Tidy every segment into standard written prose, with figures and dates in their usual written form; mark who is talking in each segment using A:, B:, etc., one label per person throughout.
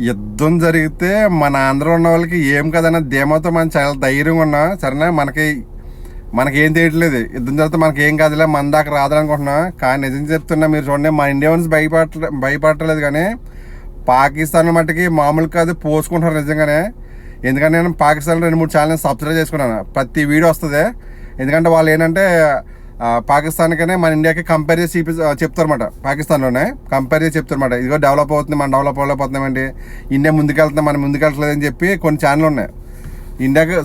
A: యుద్ధం జరిగితే మన ఆంధ్ర ఉన్న వాళ్ళకి ఏం కదన్న ధీమాతో మనం చాలా ధైర్యంగా ఉన్నాం. సరేనా, మనకేం తెలియట్లేదు. యుద్ధం జరిగితే మనకి ఏం కాదులే, మన దాకా రాదనుకుంటున్నాం. కానీ నిజం చెప్తున్నా, మీరు చూడండి, మా ఇండియన్స్ భయపడలేదు. కానీ పాకిస్తాన్ మట్టుకి మామూలు కాదు, పోసుకుంటున్నారు నిజంగానే. ఎందుకంటే నేను పాకిస్తాన్ 2-3 ఛానల్ని సబ్స్క్రైబ్ చేసుకున్నాను. ప్రతి వీడియో వస్తుంది. ఎందుకంటే వాళ్ళు ఏంటంటే పాకిస్తాన్కనే మన ఇండియాకి కంపేర్ చేసి చెప్తారన్నమాట. పాకిస్తాన్లోనే కంపేర్ చేసి చెప్తారన్నమాట. ఇదిగో డెవలప్ అవుతుంది, మనం డెవలప్ అవ్వలేకపోతున్నామండి, ఇండియా ముందుకెళ్తున్నాం, మనం ముందుకెళ్ళట్లేదని చెప్పి కొన్ని ఛానల్ ఉన్నాయి. ఇండియాకి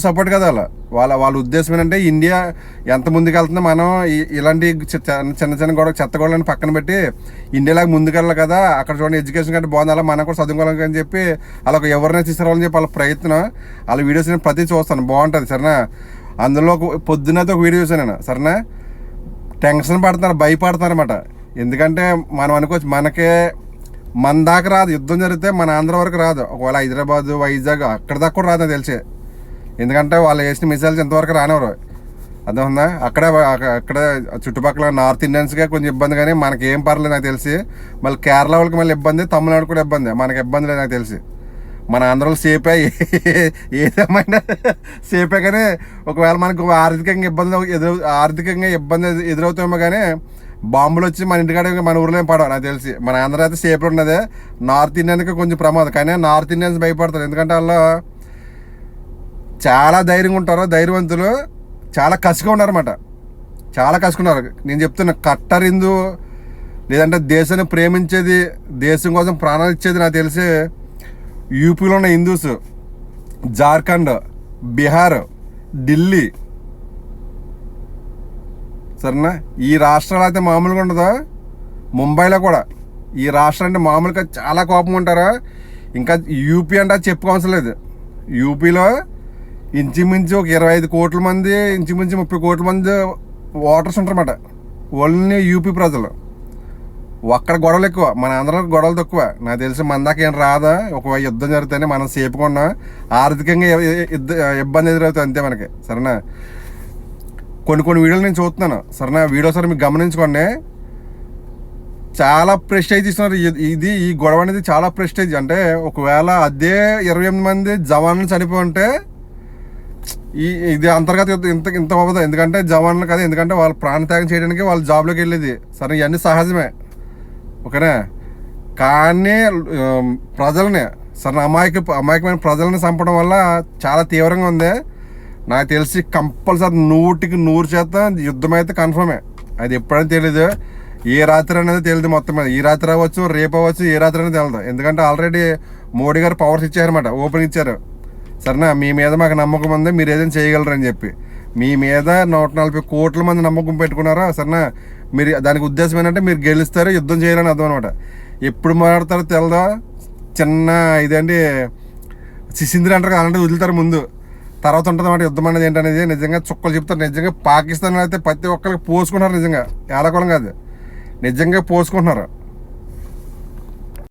A: సపోర్ట్ కదా వాళ్ళ ఉద్దేశం ఏంటంటే ఇండియా ఎంత ముందుకెళ్తుందో మనం ఇలాంటి చిన్న గొడవ చెత్త గొడవలని పక్కన పెట్టి ఇండియాలాగా ముందుకెళ్ళాలి కదా, అక్కడ చూడండి ఎడ్యుకేషన్ కంటే బాగుంది, అలా మనం కూడా చదువుకోవాలి అని చెప్పి అలా ఒక ఎవరినైనా తీసుకురావాలని చెప్పి వాళ్ళ ప్రయత్నం. వాళ్ళ వీడియోస్ నేను ప్రతి చూస్తాను, బాగుంటుంది. సరేనా, అందులో పొద్దున్నైతే ఒక వీడియో చూసాను నేను. సరేనా, టెన్షన్ పడుతున్నారు, భయపడుతున్నారు అన్నమాట. ఎందుకంటే మనం అనుకోవచ్చు మన దాకా రాదు, యుద్ధం జరిగితే మన ఆంధ్ర వరకు రాదు. ఒకవేళ హైదరాబాద్, వైజాగ్ అక్కడ దాకా కూడా రాదు నాకు తెలిసి. ఎందుకంటే వాళ్ళు వేసిన మిసైల్స్ ఎంతవరకు రానివ్వరు. అర్థమవుతుందా? అక్కడ చుట్టుపక్కల నార్త్ ఇండియన్స్గా కొంచెం ఇబ్బంది, కానీ మనకి ఏం పర్లేదు నాకు తెలిసి. మళ్ళీ కేరళ వాళ్ళకి మళ్ళీ ఇబ్బంది, తమిళనాడు కూడా ఇబ్బంది, మనకి ఇబ్బంది లేదు నాకు తెలిసి. మన ఆంధ్రలో సేపే, ఏదేమైనా సేపే. కానీ ఒకవేళ మనకు ఆర్థికంగా ఇబ్బంది ఎదురవుతామో, కానీ బాంబులు వచ్చి మన ఇంటికాడ మన ఊర్లో ఏం పడవు నాకు తెలిసి. మన ఆంధ్ర అయితే సేఫ్గా ఉన్నదే. నార్త్ ఇండియన్కి కొంచెం ప్రమాదం, కానీ నార్త్ ఇండియన్స్ భయపడతారు. ఎందుకంటే వాళ్ళు చాలా ధైర్యంగా ఉంటారు, ధైర్యవంతులు, చాలా కసిగా ఉన్నారన్నమాట. చాలా కసుకున్నారు. నేను చెప్తున్నా, కట్టర్ హిందూ లేదంటే దేశాన్ని ప్రేమించేది, దేశం కోసం ప్రాణాలు ఇచ్చేది నాకు తెలిసి యూపీలో ఉన్న హిందూస్, జార్ఖండ్, బీహార్, ఢిల్లీ. సరేనా, ఈ రాష్ట్రాలు అయితే మామూలుగా ఉండదు. ముంబైలో కూడా ఈ రాష్ట్రం అంటే మామూలుగా చాలా కోపం ఉంటారు. ఇంకా యూపీ అంటే అది చెప్పుకోవాల్సిన లేదు. యూపీలో ఇంచుమించు ఒక 25 కోట్ల మంది, ఇంచుమించు 30 కోట్ల మంది ఓటర్స్ ఉంటారన్నమాట. ఓన్లీ యూపీ ప్రజలు. ఒక్కడ గొడవలు ఎక్కువ, మన ఆంధ్రలో గొడవలు తక్కువ. నాకు తెలిసి మన దాకా ఏం రాదా. ఒక యుద్ధం జరిగితేనే మనం సేఫ్గా ఉన్నాం, ఆర్థికంగా ఇబ్బంది ఎదురవుతుంది అంతే మనకి. సరేనా, కొన్ని వీడియోలు నేను చూస్తున్నాను. సరేనా, వీడియో సార్ మీకు గమనించుకోండి. చాలా ప్రెస్టేజ్ ఇస్తున్నారు. ఈ గొడవ అనేది చాలా ప్రెస్టేజ్. అంటే ఒకవేళ అదే 28 మంది జవాన్లు చనిపోయి ఉంటే ఇది అంతర్గత ఇంత అవ్వదు. ఎందుకంటే జవాన్లు కదా, ఎందుకంటే వాళ్ళు ప్రాణత్యాగం చేయడానికి వాళ్ళ జాబ్లోకి వెళ్ళేది. సరే, ఇవన్నీ సహజమే, ఓకేనా. కానీ ప్రజల్ని, సరే, అమాయకమైన ప్రజల్ని చంపడం వల్ల చాలా తీవ్రంగా ఉంది. నాకు తెలిసి కంపల్సరీ 100% యుద్ధం అయితే కన్ఫర్మే. అది ఎప్పుడైనా తెలీదు, ఏ రాత్రి అనేది తెలియదు. మొత్తం మీద ఈ రాత్రి అవ్వచ్చు, రేపు అవ్వచ్చు, ఏ రాత్రి అనేది తెలియదు. ఎందుకంటే ఆల్రెడీ మోడీ గారు పవర్స్ ఇచ్చారన్నమాట, ఓపెన్ ఇచ్చారు. సరేనా, మీ మీద మాకు నమ్మకం ఉంది, మీరు ఏదైనా చేయగలరని చెప్పి. మీ మీద 140 కోట్ల మంది నమ్మకం పెట్టుకున్నారా. సరేనా, మీరు దానికి ఉద్దేశం ఏంటంటే మీరు గెలుస్తారు, యుద్ధం చేయాలని అర్థం అనమాట. ఎప్పుడు మాట్లాడతారో తెలదా. చిన్న ఇదేంటి సిసింద్రి అంటారు, అలాంటి వదులుతారు ముందు, తర్వాత ఉంటుంది అన్నమాట యుద్ధం అనేది ఏంటనేది. నిజంగా చుక్కలు చెప్తారు. నిజంగా పాకిస్తాన్ అయితే ప్రతి ఒక్కరికి పోసుకుంటున్నారు. నిజంగా ఏడకోళం కాదు, నిజంగా పోసుకుంటున్నారు.